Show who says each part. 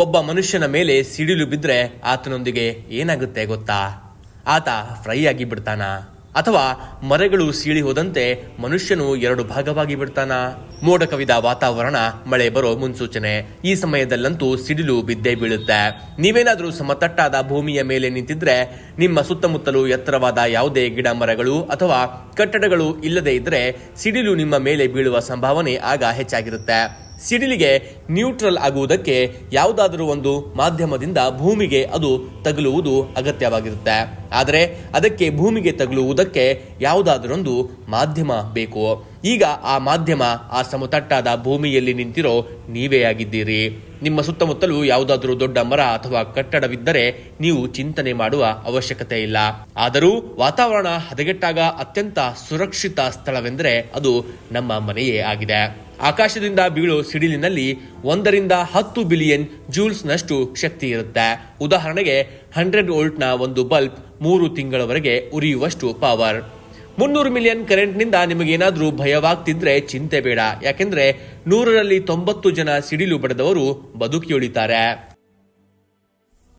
Speaker 1: ಒಬ್ಬ ಮನುಷ್ಯನ ಮೇಲೆ ಸಿಡಿಲು ಬಿದ್ದರೆ ಆತನೊಂದಿಗೆ ಏನಾಗುತ್ತೆ ಗೊತ್ತಾ? ಆತ ಫ್ರೈ ಆಗಿ ಬಿಡ್ತಾನ, ಅಥವಾ ಮರಗಳು ಸೀಳಿ ಹೋದಂತೆ ಮನುಷ್ಯನು ಎರಡು ಭಾಗವಾಗಿ ಬಿಡ್ತಾನ. ಮೋಡ ಕವಿದ ವಾತಾವರಣ, ಮಳೆ ಬರೋ ಮುನ್ಸೂಚನೆ. ಈ ಸಮಯದಲ್ಲಂತೂ ಸಿಡಿಲು ಬಿದ್ದೇ ಬೀಳುತ್ತೆ. ನೀವೇನಾದ್ರೂ ಸಮತಟ್ಟಾದ ಭೂಮಿಯ ಮೇಲೆ ನಿಂತಿದ್ರೆ ನಿಮ್ಮ ಸುತ್ತಮುತ್ತಲೂ ಎತ್ತರವಾದ ಯಾವುದೇ ಗಿಡ ಮರಗಳು ಅಥವಾ ಕಟ್ಟಡಗಳು ಇಲ್ಲದೆ ಇದ್ರೆ ಸಿಡಿಲು ನಿಮ್ಮ ಮೇಲೆ ಬೀಳುವ ಸಂಭಾವನೆ ಆಗ ಹೆಚ್ಚಾಗಿರುತ್ತೆ. ಸಿಡಿಲಿಗೆ ನ್ಯೂಟ್ರಲ್ ಆಗುವುದಕ್ಕೆ ಯಾವುದಾದರೂ ಒಂದು ಮಾಧ್ಯಮದಿಂದ ಭೂಮಿಗೆ ಅದು ತಗುಲುವುದು ಅಗತ್ಯವಾಗಿರುತ್ತೆ. ಆದರೆ ಅದಕ್ಕೆ ಭೂಮಿಗೆ ತಗುಲುವುದಕ್ಕೆ ಯಾವುದಾದರೊಂದು ಮಾಧ್ಯಮ ಬೇಕು. ಈಗ ಆ ಮಾಧ್ಯಮ ಆ ಸಮತಟ್ಟಾದ ಭೂಮಿಯಲ್ಲಿ ನಿಂತಿರೋ ನೀವೇ ಆಗಿದ್ದೀರಿ. ನಿಮ್ಮ ಸುತ್ತಮುತ್ತಲೂ ಯಾವುದಾದ್ರೂ ದೊಡ್ಡ ಮರ ಅಥವಾ ಕಟ್ಟಡವಿದ್ದರೆ ನೀವು ಚಿಂತನೆ ಮಾಡುವ ಅವಶ್ಯಕತೆ ಇಲ್ಲ. ಆದರೂ ವಾತಾವರಣ ಹದಗೆಟ್ಟಾಗ ಅತ್ಯಂತ ಸುರಕ್ಷಿತ ಸ್ಥಳವೆಂದರೆ ಅದು ನಮ್ಮ ಮನೆಯೇ ಆಗಿದೆ. ಆಕಾಶದಿಂದ ಬೀಳೋ ಸಿಡಿಲಿನಲ್ಲಿ 1 ರಿಂದ 10 ಬಿಲಿಯನ್ ಜೂಲ್ಸ್ ನಷ್ಟು ಶಕ್ತಿ ಇರುತ್ತೆ. ಉದಾಹರಣೆಗೆ 100 ವೋಲ್ಟ್ನ ಒಂದು ಬಲ್ಬ್ 3 ತಿಂಗಳವರೆಗೆ ಉರಿಯುವಷ್ಟು ಪವರ್. 300 ಮಿಲಿಯನ್ ಕರೆಂಟ್ನಿಂದ ನಿಮಗೇನಾದ್ರೂ ಭಯವಾಗ್ತಿದ್ರೆ ಚಿಂತೆ ಬೇಡ. ಯಾಕೆಂದ್ರೆ 100ರಲ್ಲಿ 90 ಜನ ಸಿಡಿಲು ಬಡದವರು ಬದುಕಿ ಉಳಿತಾರೆ.